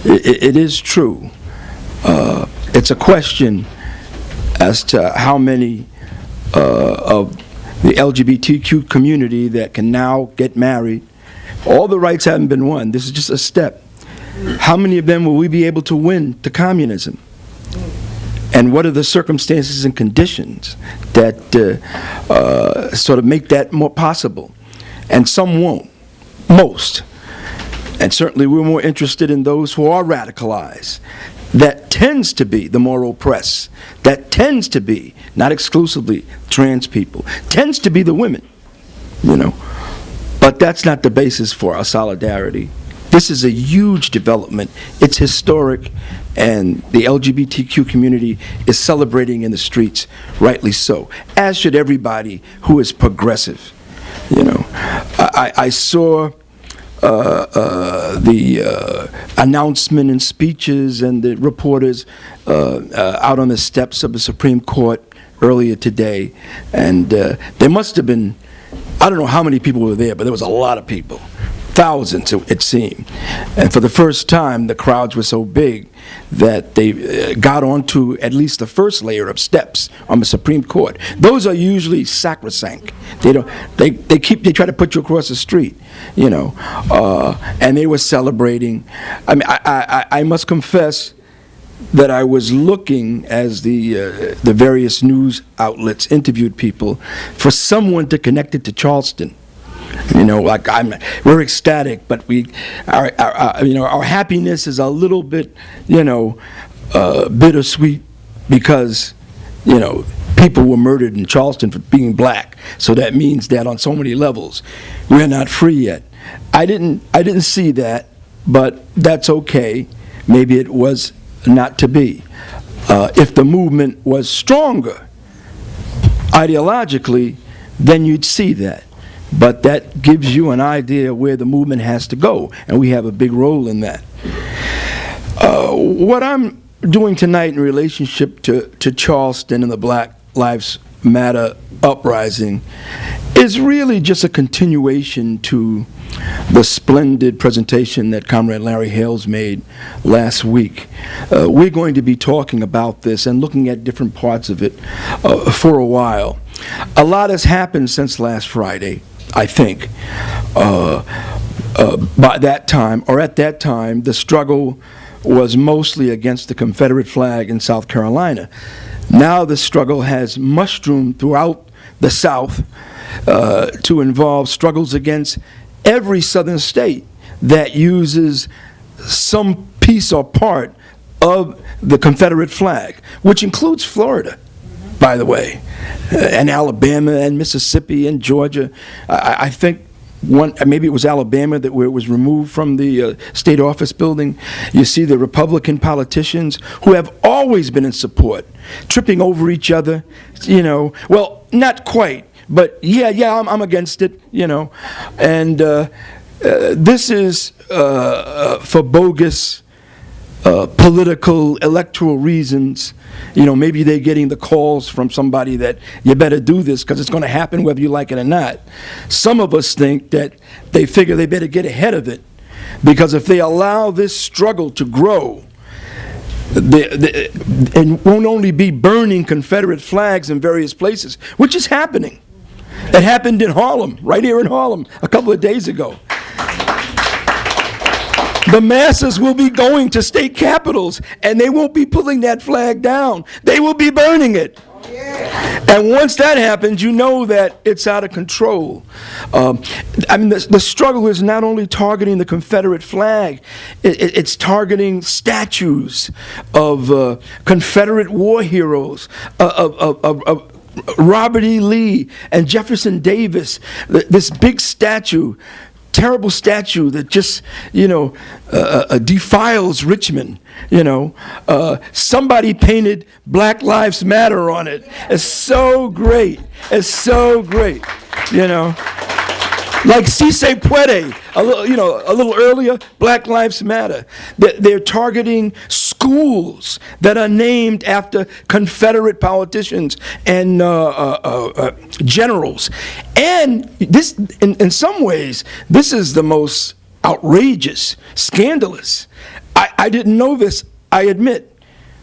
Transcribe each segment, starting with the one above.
it is true. It's a question as to how many of the LGBTQ community that can now get married. All the rights haven't been won. This is just a step. How many of them will we be able to win to communism? And what are the circumstances and conditions that sort of make that more possible? And some won't, most. And certainly we're more interested in those who are radicalized. That tends to be the moral press. That tends to be, not exclusively trans people, tends to be the women, you know. But that's not the basis for our solidarity. This is a huge development. It's historic, and the LGBTQ community is celebrating in the streets, rightly so, as should everybody who is progressive. You know, I saw the announcement and speeches and the reporters out on the steps of the Supreme Court earlier today, and there must have been, I don't know how many people were there, but there was a lot of people. Thousands, it seemed. And for the first time, the crowds were so big that they got onto at least the first layer of steps on the Supreme Court. Those are usually sacrosanct. They try to put you across the street, you know. And they were celebrating. I mean, I must confess that I was looking, as the various news outlets interviewed people, for someone to connect it to Charleston. You know, like we're ecstatic, but our happiness is a little bit, you know, bittersweet because, you know, people were murdered in Charleston for being black. So that means that on so many levels, we're not free yet. I didn't see that, but that's okay. Maybe it was not to be. If the movement was stronger ideologically, then you'd see that. But that gives you an idea where the movement has to go, and we have a big role in that. What I'm doing tonight in relationship to Charleston and the Black Lives Matter uprising is really just a continuation to the splendid presentation that Comrade Larry Hales made last week. We're going to be talking about this and looking at different parts of it for a while. A lot has happened since last Friday, I think. By that time, or at that time, the struggle was mostly against the Confederate flag in South Carolina. Now the struggle has mushroomed throughout the South to involve struggles against every southern state that uses some piece or part of the Confederate flag, which includes Florida, by the way, and Alabama and Mississippi and Georgia. I think maybe it was Alabama where it was removed from the state office building. You see the Republican politicians who have always been in support, tripping over each other, you know. Well, not quite, but yeah, I'm against it, you know. And this is for bogus political, electoral reasons. You know, maybe they're getting the calls from somebody that you better do this because it's going to happen whether you like it or not. Some of us think that they figure they better get ahead of it because if they allow this struggle to grow, and won't only be burning Confederate flags in various places, which is happening. It happened in Harlem, right here in Harlem, a couple of days ago. The masses will be going to state capitals, and they won't be pulling that flag down. They will be burning it. Oh, yeah. And once that happens, you know that it's out of control. I mean, the struggle is not only targeting the Confederate flag, it's targeting statues of Confederate war heroes, of Robert E. Lee and Jefferson Davis, this big statue, terrible statue that just, you know, defiles Richmond, you know. Somebody painted Black Lives Matter on it. It's so great. It's so great, you know. Like Si Se Puede, a little earlier, Black Lives Matter. They're targeting schools that are named after Confederate politicians and generals. And this, in some ways, this is the most outrageous, scandalous I didn't know this, I admit.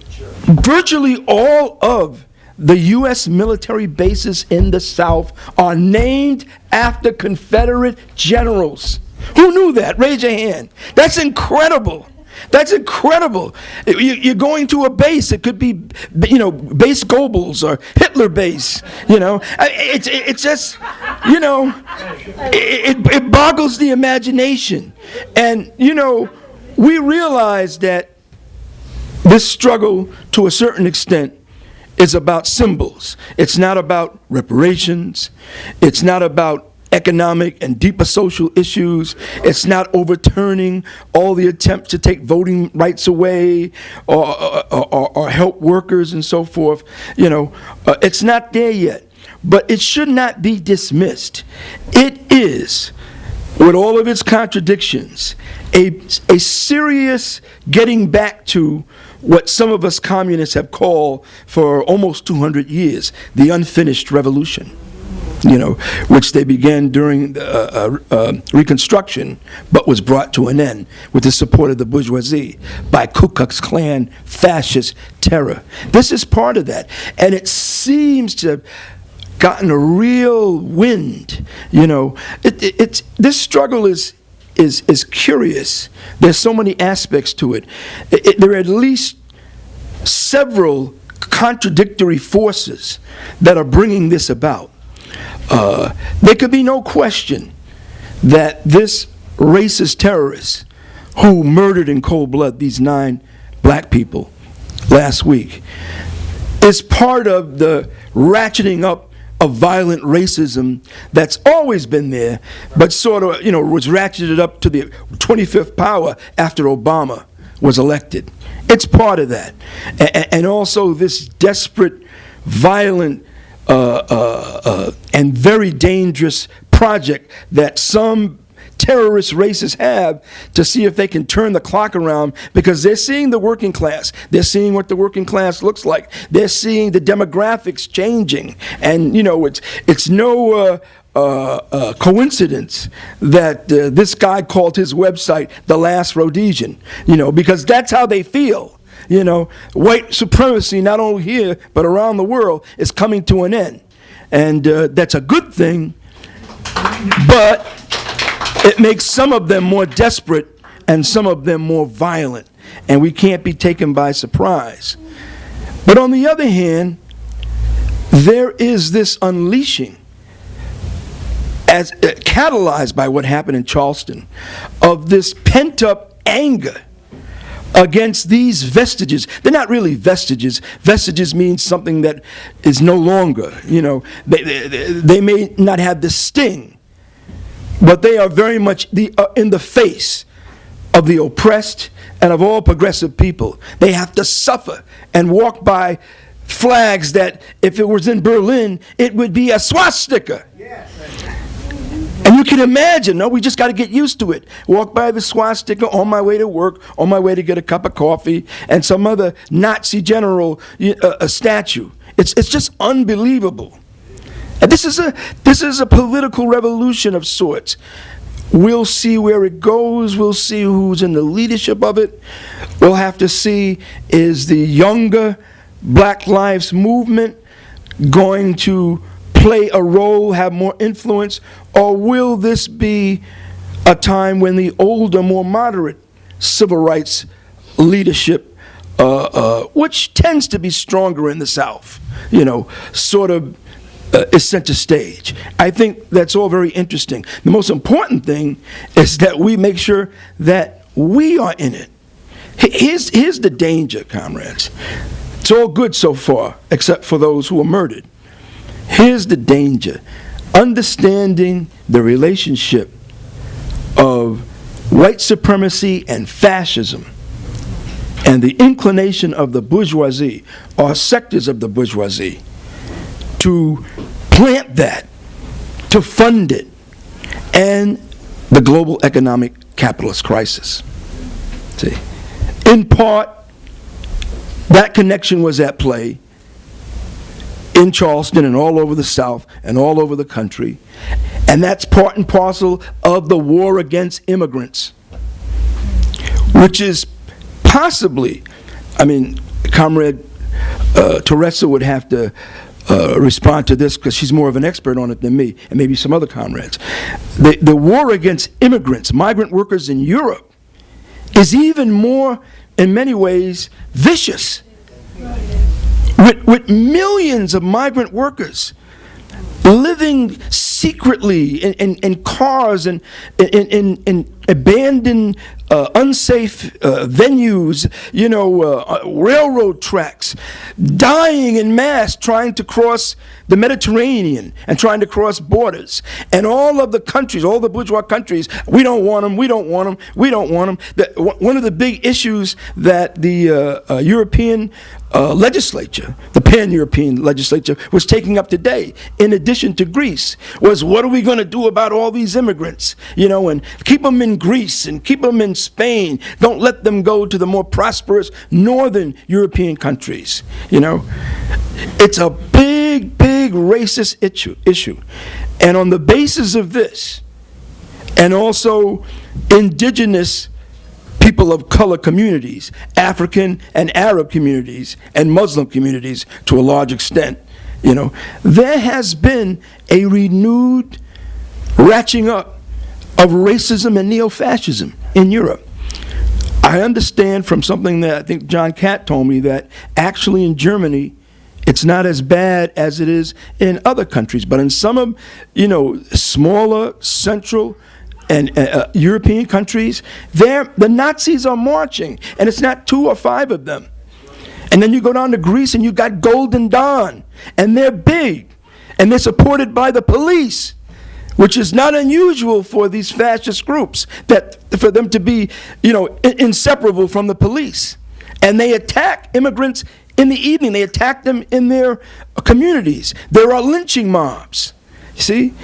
Virtually all of the U.S. military bases in the South are named after Confederate generals. Who knew that? Raise your hand. That's incredible. That's incredible. You're going to a base. It could be, base Goebbels or Hitler base. It's just, it boggles the imagination. And, we realize that this struggle, to a certain extent, is about symbols. It's not about reparations. It's not about economic and deeper social issues. It's not overturning all the attempts to take voting rights away or help workers and so forth. It's not there yet. But it should not be dismissed. It is, with all of its contradictions, a serious getting back to what some of us communists have called for almost 200 years, the unfinished revolution, which they began during Reconstruction, but was brought to an end with the support of the bourgeoisie by Ku Klux Klan fascist terror. This is part of that, and it seems to have gotten a real wind. This struggle is curious. There's so many aspects to it. There are at least several contradictory forces that are bringing this about. There could be no question that this racist terrorist who murdered in cold blood these 9 black people last week is part of the ratcheting up of violent racism that's always been there, but sort of, was ratcheted up to the 25th power after Obama was elected. It's part of that. And also this desperate, violent, and very dangerous project that some terrorist racists have to see if they can turn the clock around, because they're seeing the working class. They're seeing what the working class looks like. They're seeing the demographics changing. And, it's no coincidence that this guy called his website The Last Rhodesian, because that's how they feel. White supremacy, not only here, but around the world, is coming to an end. And that's a good thing, but it makes some of them more desperate and some of them more violent. And we can't be taken by surprise. But on the other hand, there is this unleashing, as catalyzed by what happened in Charleston, of this pent-up anger against these vestiges. They're not really vestiges. Vestiges means something that is no longer. They may not have the sting, but they are very much in the face of the oppressed and of all progressive people. They have to suffer and walk by flags that, if it was in Berlin, it would be a swastika. Yes. And you can imagine, we just got to get used to it. Walk by the swastika on my way to work, on my way to get a cup of coffee, and some other Nazi general a statue. It's just unbelievable. And this is a political revolution of sorts. We'll see where it goes. We'll see who's in the leadership of it. We'll have to see, is the younger Black Lives Movement going to play a role, have more influence, or will this be a time when the older, more moderate civil rights leadership, which tends to be stronger in the South, is center stage? I think that's all very interesting. The most important thing is that we make sure that we are in it. Here's the danger, comrades. It's all good so far, except for those who were murdered. Here's the danger. Understanding the relationship of white supremacy and fascism and the inclination of the bourgeoisie, or sectors of the bourgeoisie, to plant that, to fund it, and the global economic capitalist crisis. See, in part, that connection was at play in Charleston and all over the South and all over the country, and that's part and parcel of the war against immigrants, which is possibly, I mean, Comrade Teresa would have to respond to this because she's more of an expert on it than me, and maybe some other comrades. The war against immigrants, migrant workers in Europe, is even more, in many ways, vicious. With millions of migrant workers living secretly in cars and in abandoned, unsafe venues, railroad tracks, dying in mass trying to cross the Mediterranean and trying to cross borders. And all of the countries, all the bourgeois countries, we don't want them, we don't want them, we don't want them. One of the big issues that the European legislature, the pan-European legislature, was taking up today, in addition to Greece, was what are we going to do about all these immigrants? And keep them in Greece and keep them in Spain. Don't let them go to the more prosperous northern European countries. It's a big, big racist issue. And on the basis of this, and also indigenous people of color communities, African and Arab communities, and Muslim communities to a large extent, there has been a renewed ratcheting up of racism and neo-fascism in Europe. I understand from something that I think John Catt told me that actually in Germany, it's not as bad as it is in other countries, but in some of, smaller, central, and European countries, the Nazis are marching, and it's not 2 or 5 of them. And then you go down to Greece, and you got Golden Dawn, and they're big, and they're supported by the police, which is not unusual for these fascist groups, for them to be, inseparable from the police. And they attack immigrants in the evening. They attack them in their communities. There are lynching mobs. See?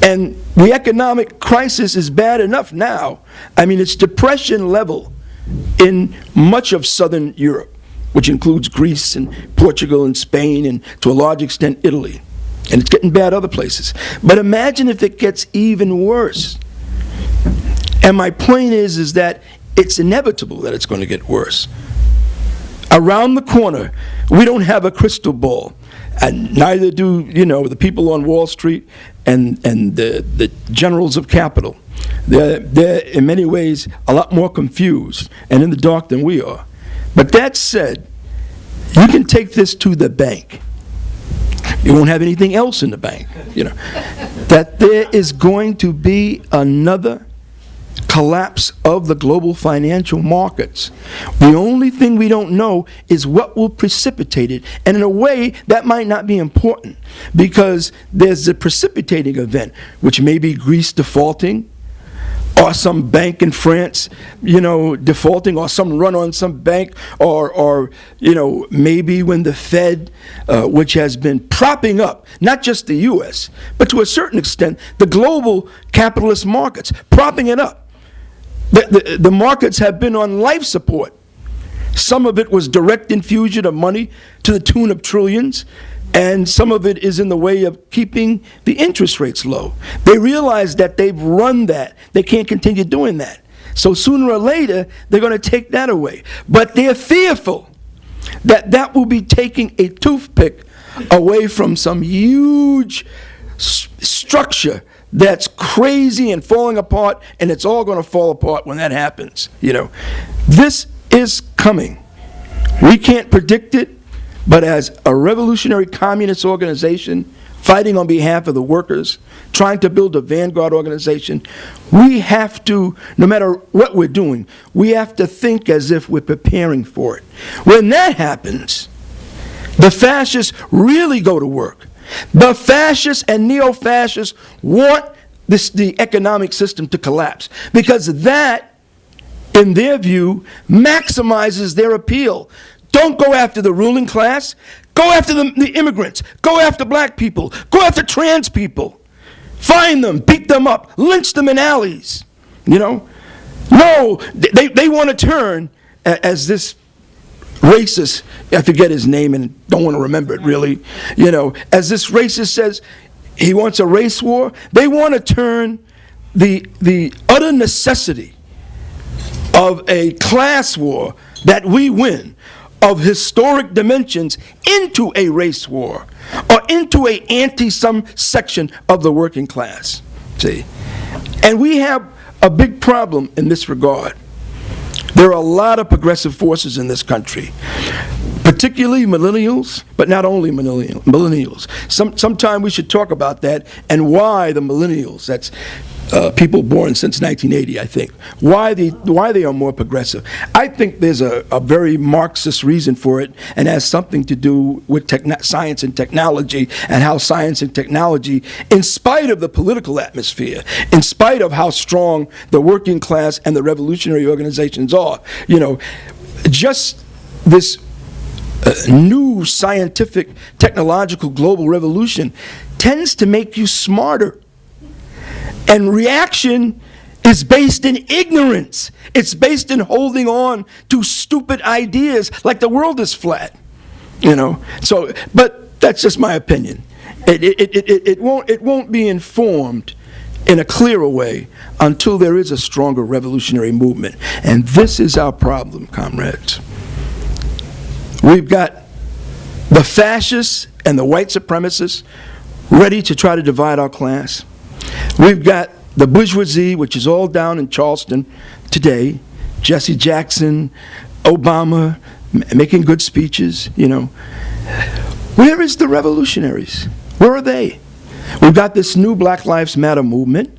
And the economic crisis is bad enough now. I mean, it's depression level in much of southern Europe, which includes Greece and Portugal and Spain and to a large extent Italy. And it's getting bad other places. But imagine if it gets even worse. And my point is that it's inevitable that it's going to get worse. Around the corner, we don't have a crystal ball. And neither do, the people on Wall Street and the generals of capital. They're in many ways a lot more confused and in the dark than we are. But that said, you can take this to the bank. You won't have anything else in the bank, that there is going to be another collapse of the global financial markets. The only thing we don't know is what will precipitate it. And in a way, that might not be important because there's a precipitating event, which may be Greece defaulting, or some bank in France, defaulting, or some run on some bank, or maybe when the Fed, which has been propping up, not just the U.S., but to a certain extent, the global capitalist markets, propping it up. The markets have been on life support. Some of it was direct infusion of money to the tune of trillions, and some of it is in the way of keeping the interest rates low. They realize that they've run that. They can't continue doing that. So sooner or later, they're going to take that away. But they're fearful that that will be taking a toothpick away from some huge structure that's crazy and falling apart, and it's all going to fall apart when that happens. This is coming. We can't predict it, but as a revolutionary communist organization fighting on behalf of the workers, trying to build a vanguard organization, we have to, no matter what we're doing, we have to think as if we're preparing for it. When that happens, the fascists really go to work. The fascists and neo-fascists want the economic system to collapse because that, in their view, maximizes their appeal. Don't go after the ruling class. Go after the immigrants. Go after black people. Go after trans people. Find them, beat them up, lynch them in alleys. No, they want to turn, as this racist, I forget his name and don't want to remember it really, as this racist says he wants a race war, they want to turn the utter necessity of a class war that we win of historic dimensions into a race war or into a anti-some section of the working class. See? And we have a big problem in this regard. There are a lot of progressive forces in this country, particularly millennials, but not only millennials. Sometime we should talk about that and why the millennials, that's people born since 1980, I think, why they are more progressive. I think there's a very Marxist reason for it, and has something to do with science and technology, and how science and technology, in spite of the political atmosphere, in spite of how strong the working class and the revolutionary organizations are, just this new scientific, technological, global revolution tends to make you smarter. And reaction is based in ignorance. It's based in holding on to stupid ideas like the world is flat. So, but that's just my opinion. It won't be informed in a clearer way until there is a stronger revolutionary movement. And this is our problem, comrades. We've got the fascists and the white supremacists ready to try to divide our class. We've got the bourgeoisie, which is all down in Charleston today, Jesse Jackson, Obama, making good speeches, Where is the revolutionaries? Where are they? We've got this new Black Lives Matter movement,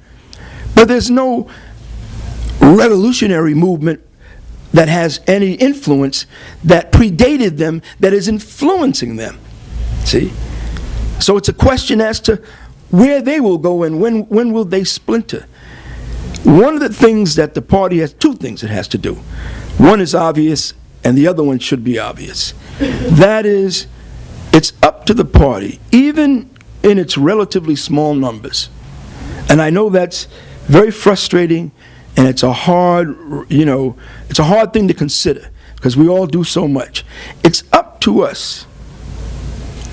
but there's no revolutionary movement that has any influence that predated them, that is influencing them. See? So it's a question as to where they will go and when will they splinter. One of the things that the party has, two things it has to do. One is obvious, and the other one should be obvious. That is, it's up to the party, even in its relatively small numbers. And I know that's very frustrating, and it's a hard, it's a hard thing to consider, because we all do so much. It's up to us,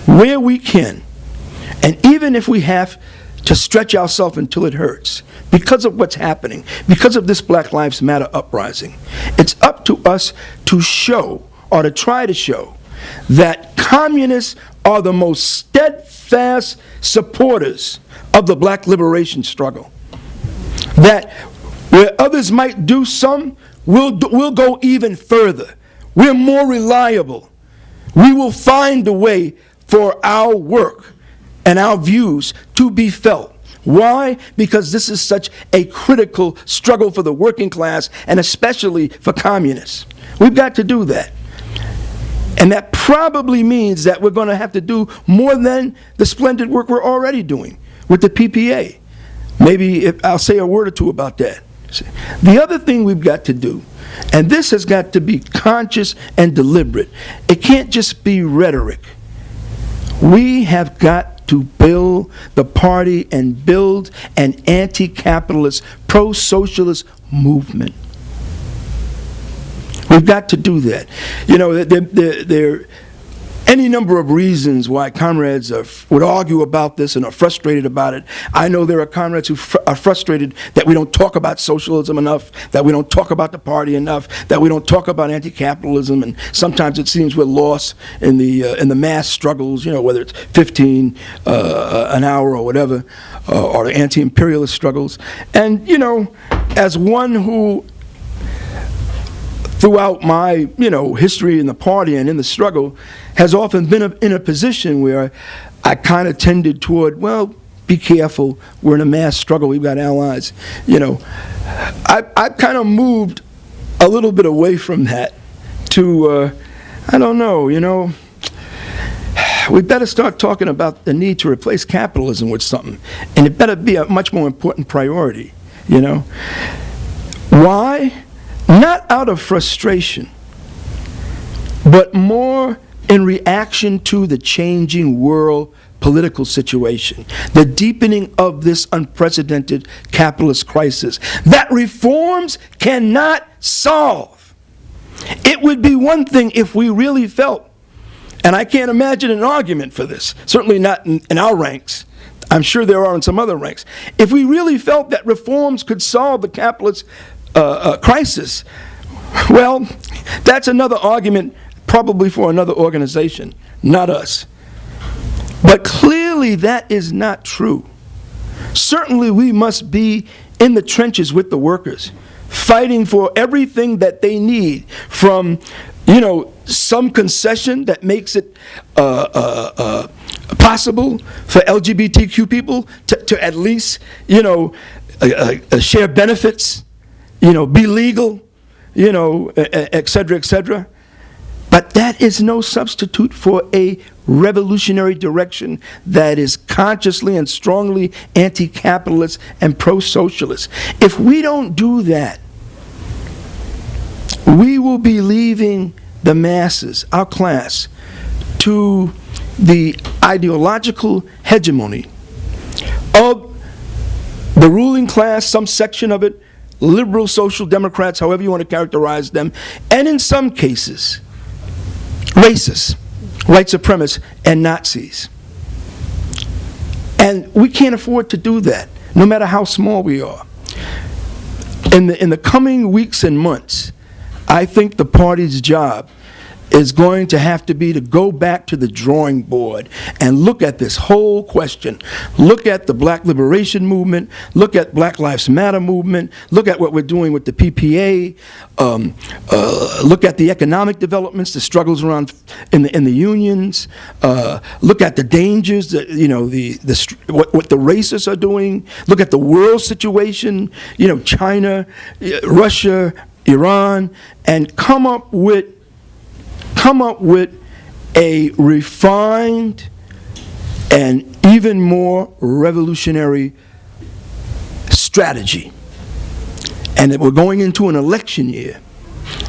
where we can, and even if we have to stretch ourselves until it hurts, because of what's happening, because of this Black Lives Matter uprising, it's up to us to show, or to try to show, that communists are the most steadfast supporters of the black liberation struggle. That where others might do some, we'll go even further. We're more reliable. We will find a way for our work and our views to be felt. Why? Because this is such a critical struggle for the working class, and especially for communists. We've got to do that. And that probably means that we're going to have to do more than the splendid work we're already doing with the PPA. Maybe I'll say a word or two about that. The other thing we've got to do, and this has got to be conscious and deliberate, it can't just be rhetoric. We have got to build the party and build an anti-capitalist, pro-socialist movement. We've got to do that. There are any number of reasons why comrades would argue about this and are frustrated about it. I know there are comrades who are frustrated that we don't talk about socialism enough, that we don't talk about the party enough, that we don't talk about anti-capitalism, and sometimes it seems we're lost in the mass struggles, whether it's 15 an hour or whatever, or the anti-imperialist struggles. And, as one who, throughout my, history in the party and in the struggle, has often been in a position where I kind of tended toward, well, be careful, we're in a mass struggle, we've got allies. I've kind of moved a little bit away from that to, I don't know, we better start talking about the need to replace capitalism with something, and it better be a much more important priority, Why? Not out of frustration, but more in reaction to the changing world political situation, the deepening of this unprecedented capitalist crisis that reforms cannot solve. It would be one thing if we really felt, and I can't imagine an argument for this, certainly not in our ranks, I'm sure there are in some other ranks, if we really felt that reforms could solve the capitalist crisis, Well, that's another argument probably for another organization, not us. But clearly that is not true. Certainly we must be in the trenches with the workers, fighting for everything that they need, from, some concession that makes it possible for LGBTQ people to at least, share benefits, be legal, et cetera, et cetera. But that is no substitute for a revolutionary direction that is consciously and strongly anti-capitalist and pro-socialist. If we don't do that, we will be leaving the masses, our class, to the ideological hegemony of the ruling class, some section of it, liberal social democrats, however you want to characterize them, and in some cases, racists, white supremacists, and Nazis. And we can't afford to do that, no matter how small we are. In the coming weeks and months, I think the party's job is going to have to be to go back to the drawing board and look at this whole question. Look at the Black Liberation Movement, look at Black Lives Matter movement, look at what we're doing with the PPA, look at the economic developments, the struggles around in the unions, look at the dangers, what the racists are doing, look at the world situation, China, Russia, Iran, and come up with a refined and even more revolutionary strategy. And that we're going into an election year.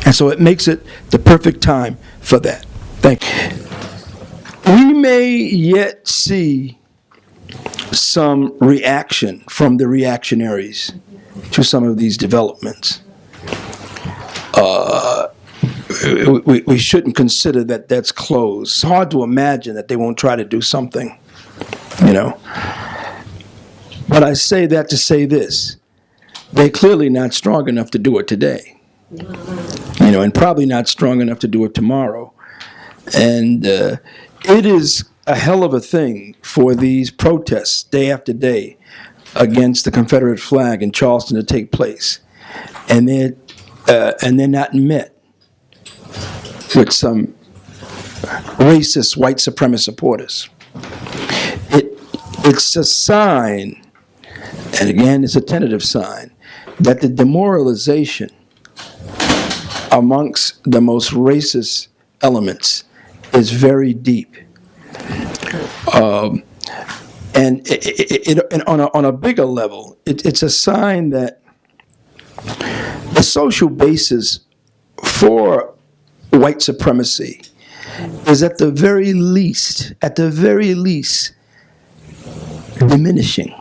And so it makes it the perfect time for that. Thank you. We may yet see some reaction from the reactionaries to some of these developments. We shouldn't consider that that's closed. It's hard to imagine that they won't try to do something, But I say that to say this. They're clearly not strong enough to do it today, and probably not strong enough to do it tomorrow. And it is a hell of a thing for these protests day after day against the Confederate flag in Charleston to take place. And they're not met with some racist white supremacist supporters. It's a sign, and again, it's a tentative sign, that the demoralization amongst the most racist elements is very deep. And on a bigger level, it's a sign that the social basis for white supremacy is at the very least, diminishing.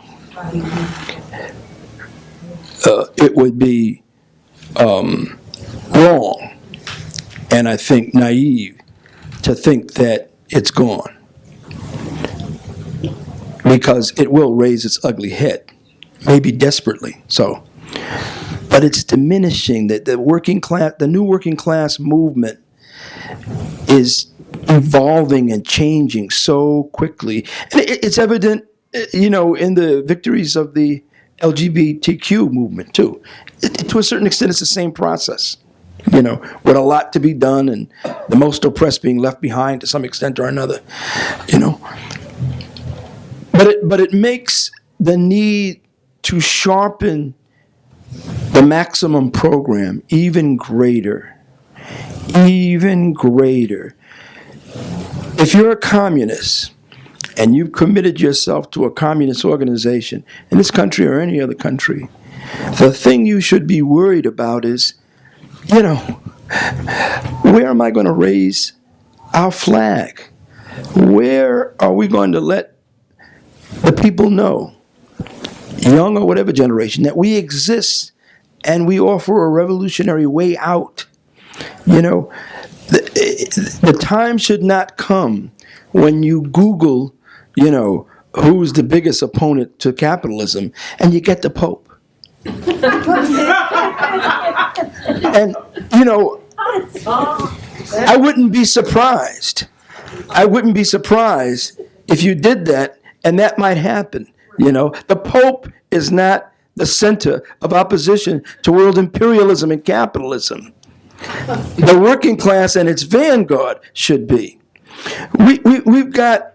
It would be wrong, and I think naive, to think that it's gone, because it will raise its ugly head, maybe desperately so. But it's diminishing. That the working class, the new working class movement, is evolving and changing so quickly. And it's evident, in the victories of the LGBTQ movement too. To a certain extent, it's the same process. With a lot to be done, and the most oppressed being left behind to some extent or another. But it makes the need to sharpen the maximum program even greater. If you're a communist and you've committed yourself to a communist organization in this country or any other country, the thing you should be worried about is, where am I going to raise our flag? Where are we going to let the people know, young or whatever generation, that we exist and we offer a revolutionary way out? The time should not come when you Google, who's the biggest opponent to capitalism, and you get the Pope. And you know, I wouldn't be surprised. I wouldn't be surprised if you did that, and that might happen. You know, the Pope is not the center of opposition to world imperialism and capitalism. The working class and its vanguard should be. We've got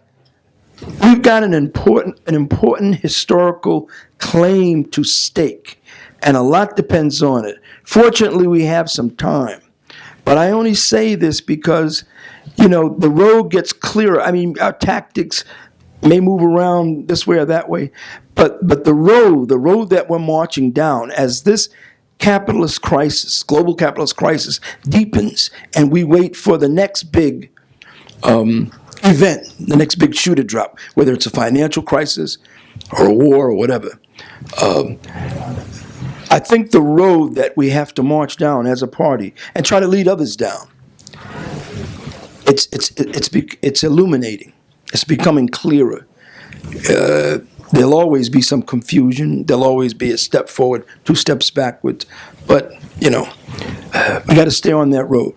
an important historical claim to stake, and a lot depends on it. Fortunately, we have some time, but I only say this because, you know, the road gets clearer. I mean, our tactics may move around this way or that way, but the road that we're marching down as this capitalist crisis, global capitalist crisis, deepens, and we wait for the next big event, the next big shoe to drop, whether it's a financial crisis or a war or whatever. I think the road that we have to march down as a party and try to lead others down, it's illuminating. It's becoming clearer. There'll always be some confusion. There'll always be a step forward, 2 steps backwards. But, you know, we got to stay on that road.